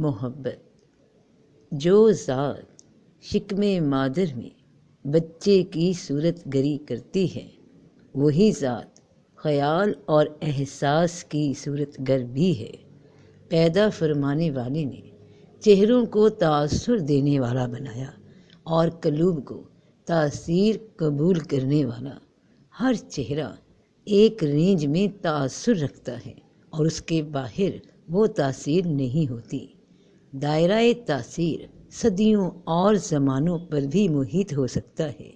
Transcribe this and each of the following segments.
محبت۔ جو ذات شکم مادر میں بچے کی صورت گری کرتی ہے، وہی ذات خیال اور احساس کی صورت گر بھی ہے۔ پیدا فرمانے والے نے چہروں کو تاثر دینے والا بنایا اور قلوب کو تاثیر قبول کرنے والا۔ ہر چہرہ ایک رینج میں تاثر رکھتا ہے اور اس کے باہر وہ تاثیر نہیں ہوتی۔ دائرہ تاثیر صدیوں اور زمانوں پر بھی محیط ہو سکتا ہے۔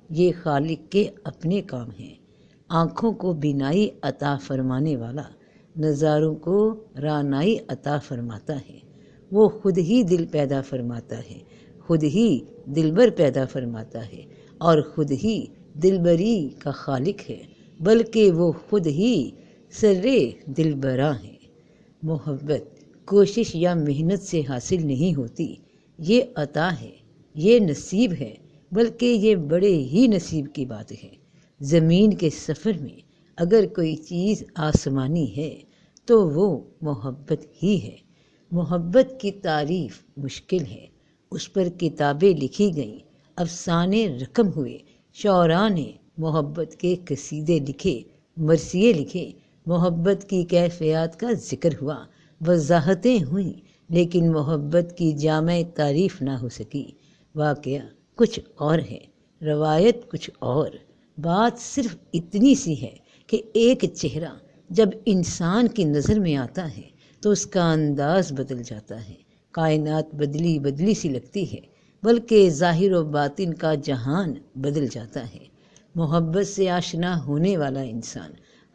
یہ خالق کے اپنے کام ہیں۔ آنکھوں کو بینائی عطا فرمانے والا نظاروں کو رانائی عطا فرماتا ہے۔ وہ خود ہی دل پیدا فرماتا ہے، خود ہی دلبر پیدا فرماتا ہے اور خود ہی دلبری کا خالق ہے، بلکہ وہ خود ہی سرے دلبراں ہے۔ محبت کوشش یا محنت سے حاصل نہیں ہوتی، یہ عطا ہے، یہ نصیب ہے، بلکہ یہ بڑے ہی نصیب کی بات ہے۔ زمین کے سفر میں اگر کوئی چیز آسمانی ہے تو وہ محبت ہی ہے۔ محبت کی تعریف مشکل ہے، اس پر کتابیں لکھی گئیں، افسانے رقم ہوئے، شعراء نے محبت کے قصیدے لکھے، مرثیے لکھے، محبت کی کیفیات کا ذکر ہوا، وضاحتیں ہوئیں، لیکن محبت کی جامع تعریف نہ ہو سکی۔ واقعہ کچھ اور ہے، روایت کچھ اور۔ بات صرف اتنی سی ہے کہ ایک چہرہ جب انسان کی نظر میں آتا ہے تو اس کا انداز بدل جاتا ہے۔ کائنات بدلی بدلی سی لگتی ہے، بلکہ ظاہر و باطن کا جہان بدل جاتا ہے۔ محبت سے آشنا ہونے والا انسان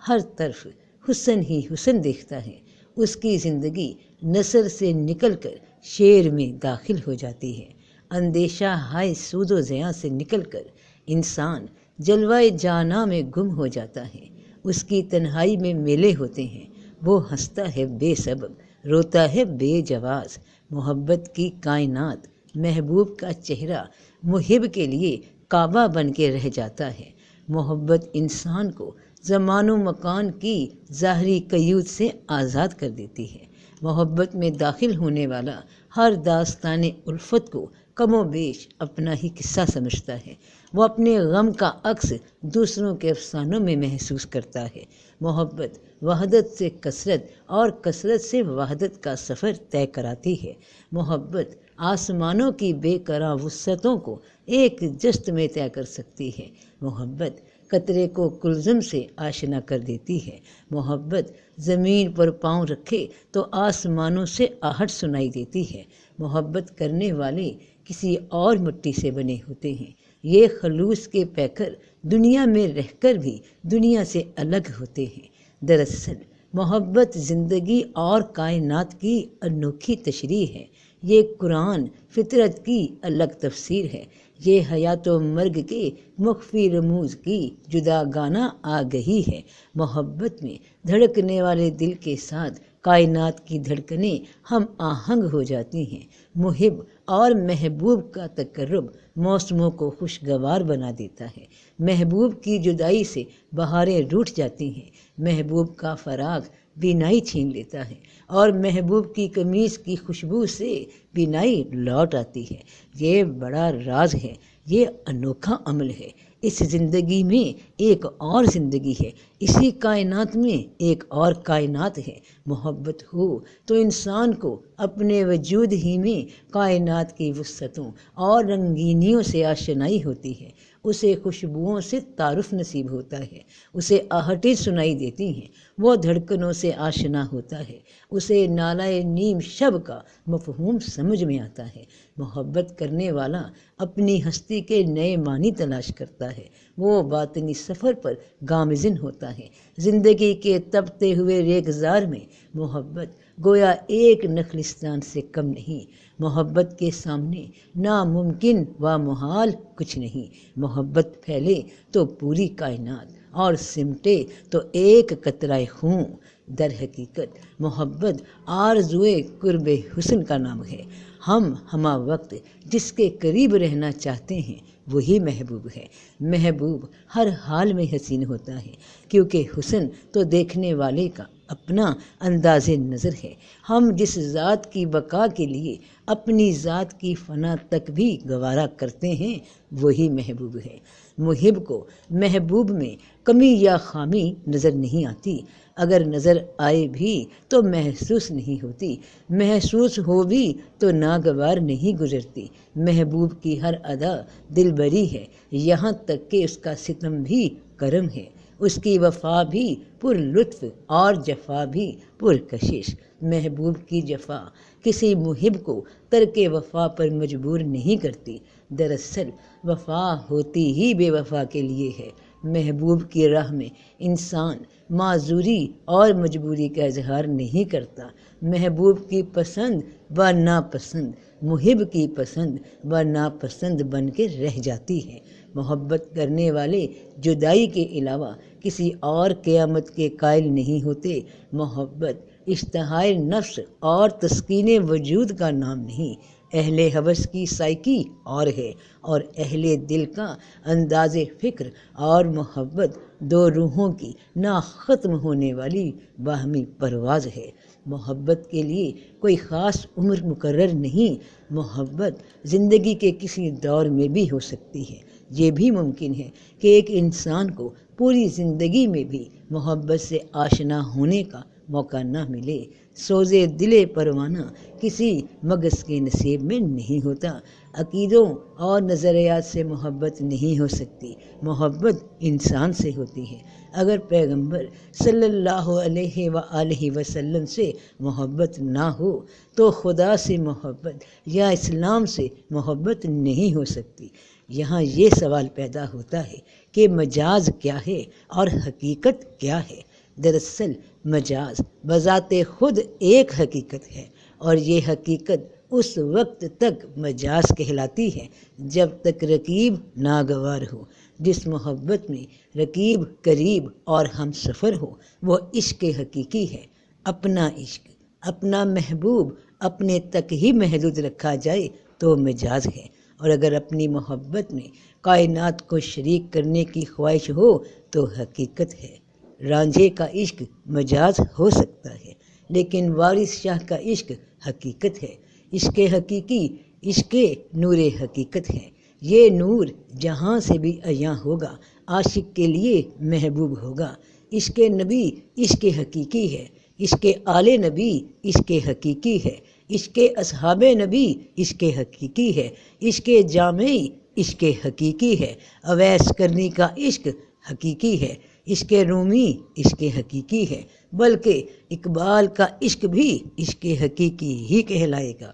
ہر طرف حسن ہی حسن دیکھتا ہے۔ اس کی زندگی نثر سے نکل کر شعر میں داخل ہو جاتی ہے۔ اندیشہ ہائے سود و زیاں سے نکل کر انسان جلوہ جاناں میں گم ہو جاتا ہے۔ اس کی تنہائی میں میلے ہوتے ہیں، وہ ہنستا ہے بے سبب، روتا ہے بے جواز۔ محبت کی کائنات محبوب کا چہرہ محب کے لیے کعبہ بن کے رہ جاتا ہے۔ محبت انسان کو زمان و مکان کی ظاہری قیود سے آزاد کر دیتی ہے۔ محبت میں داخل ہونے والا ہر داستان الفت کو کم و بیش اپنا ہی قصہ سمجھتا ہے۔ وہ اپنے غم کا عکس دوسروں کے افسانوں میں محسوس کرتا ہے۔ محبت وحدت سے کثرت اور کثرت سے وحدت کا سفر طے کراتی ہے۔ محبت آسمانوں کی بے کراں وسعتوں کو ایک جست میں طے کر سکتی ہے۔ محبت قطرے کو کلزم سے آشنا کر دیتی ہے۔ محبت زمین پر پاؤں رکھے تو آسمانوں سے آہٹ سنائی دیتی ہے۔ محبت کرنے والے کسی اور مٹی سے بنے ہوتے ہیں۔ یہ خلوص کے پیکر دنیا میں رہ کر بھی دنیا سے الگ ہوتے ہیں۔ دراصل محبت زندگی اور کائنات کی انوکھی تشریح ہے۔ یہ قرآن فطرت کی الگ تفسیر ہے۔ یہ حیات و مرگ کے مخفی رموز کی جداگانہ آگہی ہے۔ محبت میں دھڑکنے والے دل کے ساتھ کائنات کی دھڑکنیں ہم آہنگ ہو جاتی ہیں۔ محب اور محبوب کا تقرب موسموں کو خوشگوار بنا دیتا ہے۔ محبوب کی جدائی سے بہاریں روٹھ جاتی ہیں۔ محبوب کا فراق بینائی چھین لیتا ہے اور محبوب کی قمیص کی خوشبو سے بینائی لوٹ آتی ہے۔ یہ بڑا راز ہے، یہ انوکھا عمل ہے۔ اس زندگی میں ایک اور زندگی ہے، اسی کائنات میں ایک اور کائنات ہے۔ محبت ہو تو انسان کو اپنے وجود ہی میں کائنات کی وسعتوں اور رنگینیوں سے آشنائی ہوتی ہے۔ اسے خوشبوؤں سے تعارف نصیب ہوتا ہے، اسے آہٹیں سنائی دیتی ہیں، وہ دھڑکنوں سے آشنا ہوتا ہے، اسے نالۂ نیم شب کا مفہوم سمجھ میں آتا ہے۔ محبت کرنے والا اپنی ہستی کے نئے معنی تلاش کرتا ہے، وہ باطنی سفر پر گامزن ہوتا ہے۔ زندگی کے تپتے ہوئے ریگزار میں محبت گویا ایک نخلستان سے کم نہیں۔ محبت کے سامنے ناممکن و محال کچھ نہیں۔ محبت پھیلے تو پوری کائنات اور سمٹے تو ایک قطرہ خون۔ در حقیقت محبت آرزوئے قرب حسن کا نام ہے۔ ہم ہمہ وقت جس کے قریب رہنا چاہتے ہیں وہی محبوب ہے۔ محبوب ہر حال میں حسین ہوتا ہے، کیونکہ حسن تو دیکھنے والے کا اپنا انداز نظر ہے۔ ہم جس ذات کی بقا کے لیے اپنی ذات کی فنا تک بھی گوارا کرتے ہیں وہی محبوب ہے۔ محب کو محبوب میں کمی یا خامی نظر نہیں آتی، اگر نظر آئے بھی تو محسوس نہیں ہوتی، محسوس ہو بھی تو ناگوار نہیں گزرتی۔ محبوب کی ہر ادا دل بری ہے، یہاں تک کہ اس کا ستم بھی کرم ہے، اس کی وفا بھی پر لطف اور جفا بھی پر کشش۔ محبوب کی جفا کسی محب کو ترک وفا پر مجبور نہیں کرتی، دراصل وفا ہوتی ہی بے وفا کے لیے ہے۔ محبوب کی راہ میں انسان معذوری اور مجبوری کا اظہار نہیں کرتا۔ محبوب کی پسند و ناپسند محب کی پسند و ناپسند بن کے رہ جاتی ہے۔ محبت کرنے والے جدائی کے علاوہ کسی اور قیامت کے قائل نہیں ہوتے۔ محبت اشتہائے نفس اور تسکین وجود کا نام نہیں، اہل ہوس کی سائیکی اور ہے، اور اہل دل کا انداز فکر اور محبت دو روحوں کی نہ ختم ہونے والی باہمی پرواز ہے۔ محبت کے لیے کوئی خاص عمر مقرر نہیں، محبت زندگی کے کسی دور میں بھی ہو سکتی ہے۔ یہ بھی ممکن ہے کہ ایک انسان کو پوری زندگی میں بھی محبت سے آشنا ہونے کا موقع نہ ملے۔ سوزے دل پروانہ کسی مگس کے نصیب میں نہیں ہوتا۔ عقیدوں اور نظریات سے محبت نہیں ہو سکتی، محبت انسان سے ہوتی ہے۔ اگر پیغمبر صلی اللہ علیہ وآلہ وسلم سے محبت نہ ہو تو خدا سے محبت یا اسلام سے محبت نہیں ہو سکتی۔ یہاں یہ سوال پیدا ہوتا ہے کہ مجاز کیا ہے اور حقیقت کیا ہے؟ دراصل مجاز بذات خود ایک حقیقت ہے، اور یہ حقیقت اس وقت تک مجاز کہلاتی ہے جب تک رقیب ناگوار ہو۔ جس محبت میں رقیب قریب اور ہم سفر ہو وہ عشق حقیقی ہے۔ اپنا عشق، اپنا محبوب اپنے تک ہی محدود رکھا جائے تو مجاز ہے، اور اگر اپنی محبت میں کائنات کو شریک کرنے کی خواہش ہو تو حقیقت ہے۔ رانجھے کا عشق مجاز ہو سکتا ہے، لیکن وارث شاہ کا عشق حقیقت ہے۔ عشق حقیقی عشق نور حقیقت ہے۔ یہ نور جہاں سے بھی عیاں ہوگا، عاشق کے لیے محبوب ہوگا۔ عشق نبی عشق حقیقی ہے، عشق آل نبی عشق حقیقی ہے، عشق اصحاب نبی عشق حقیقی ہے، عشق جامعی عشق حقیقی ہے، اویس کرنی کا عشق حقیقی ہے، عشق رومی عشق حقیقی ہے، بلکہ اقبال کا عشق بھی عشق حقیقی ہی کہلائے گا۔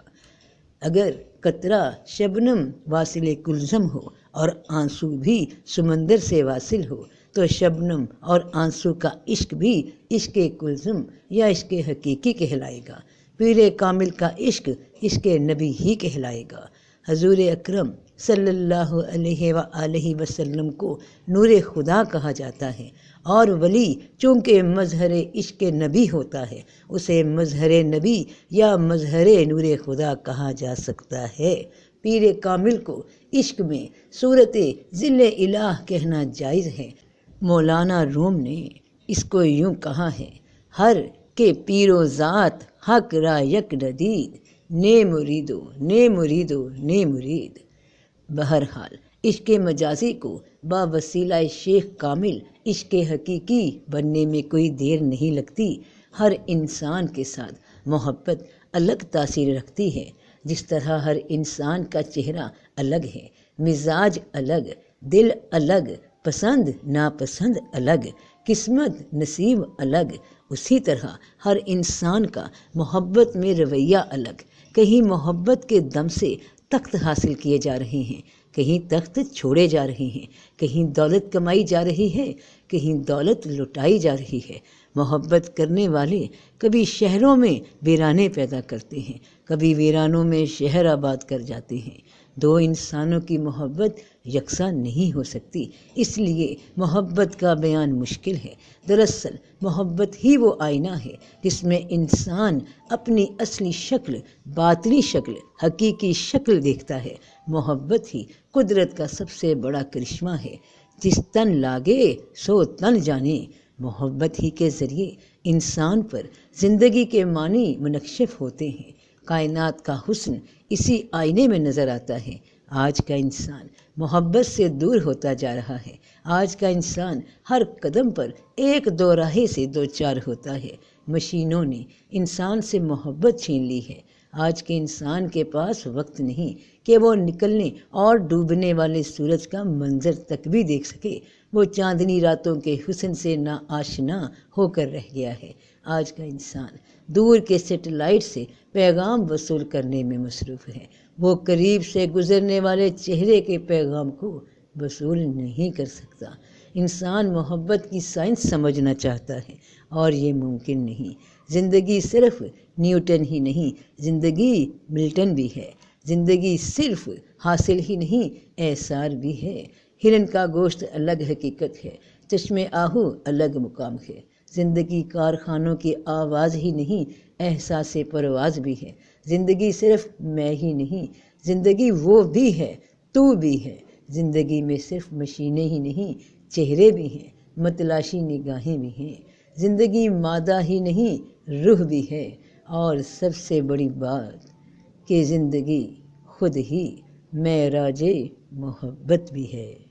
اگر قطرہ شبنم واصل کلثم ہو اور آنسو بھی سمندر سے واصل ہو تو شبنم اور آنسو کا عشق بھی عشق کلثم یا عشق حقیقی کہلائے گا۔ پیر کامل کا عشق عشق نبی ہی کہلائے گا۔ حضور اکرم صلی اللہ علیہ وآلہ وسلم کو نور خدا کہا جاتا ہے، اور ولی چونکہ مظہر عشق نبی ہوتا ہے اسے مظہر نبی یا مظہر نور خدا کہا جا سکتا ہے۔ پیر کامل کو عشق میں صورت ذل الہ کہنا جائز ہے۔ مولانا روم نے اس کو یوں کہا ہے: ہر کے پیر و ذات حق را یک ندید، نے مریدو نے مریدو نے مرید۔ بہرحال عشق مجازی کو باوسیلہ شیخ کامل عشق حقیقی بننے میں کوئی دیر نہیں لگتی۔ ہر انسان کے ساتھ محبت الگ تاثیر رکھتی ہے، جس طرح ہر انسان کا چہرہ الگ ہے، مزاج الگ، دل الگ، پسند ناپسند الگ، قسمت نصیب الگ، اسی طرح ہر انسان کا محبت میں رویہ الگ۔ کہیں محبت کے دم سے تخت حاصل کیے جا رہے ہیں، کہیں تخت چھوڑے جا رہے ہیں، کہیں دولت کمائی جا رہی ہے، کہیں دولت لٹائی جا رہی ہے۔ محبت کرنے والے کبھی شہروں میں ویرانے پیدا کرتے ہیں، کبھی ویرانوں میں شہر آباد کر جاتے ہیں۔ دو انسانوں کی محبت یکساں نہیں ہو سکتی، اس لیے محبت کا بیان مشکل ہے۔ دراصل محبت ہی وہ آئینہ ہے جس میں انسان اپنی اصلی شکل، باطنی شکل، حقیقی شکل دیکھتا ہے۔ محبت ہی قدرت کا سب سے بڑا کرشمہ ہے۔ جس تن لاگے سو تن جانے، محبت ہی کے ذریعے انسان پر زندگی کے معنی منکشف ہوتے ہیں۔ کائنات کا حسن اسی آئینے میں نظر آتا ہے۔ آج کا انسان محبت سے دور ہوتا جا رہا ہے۔ آج کا انسان ہر قدم پر ایک دو راہے سے دو چار ہوتا ہے۔ مشینوں نے انسان سے محبت چھین لی ہے۔ آج کے انسان کے پاس وقت نہیں کہ وہ نکلنے اور ڈوبنے والے سورج کا منظر تک بھی دیکھ سکے۔ وہ چاندنی راتوں کے حسن سے نا آشنا ہو کر رہ گیا ہے۔ آج کا انسان دور کے سیٹلائٹ سے پیغام وصول کرنے میں مصروف ہے۔ وہ قریب سے گزرنے والے چہرے کے پیغام کو وصول نہیں کر سکتا۔ انسان محبت کی سائنس سمجھنا چاہتا ہے اور یہ ممکن نہیں۔ زندگی صرف نیوٹن ہی نہیں، زندگی ملٹن بھی ہے۔ زندگی صرف حاصل ہی نہیں، احسار بھی ہے۔ ہرن کا گوشت الگ حقیقت ہے، چشم آہو الگ مقام ہے۔ زندگی کارخانوں کی آواز ہی نہیں، احساس پرواز بھی ہے۔ زندگی صرف میں ہی نہیں، زندگی وہ بھی ہے، تو بھی ہے۔ زندگی میں صرف مشینیں ہی نہیں، چہرے بھی ہیں، متلاشی نگاہیں بھی ہیں۔ زندگی مادہ ہی نہیں، روح بھی ہے، اور سب سے بڑی بات کہ زندگی خود ہی معراج محبت بھی ہے۔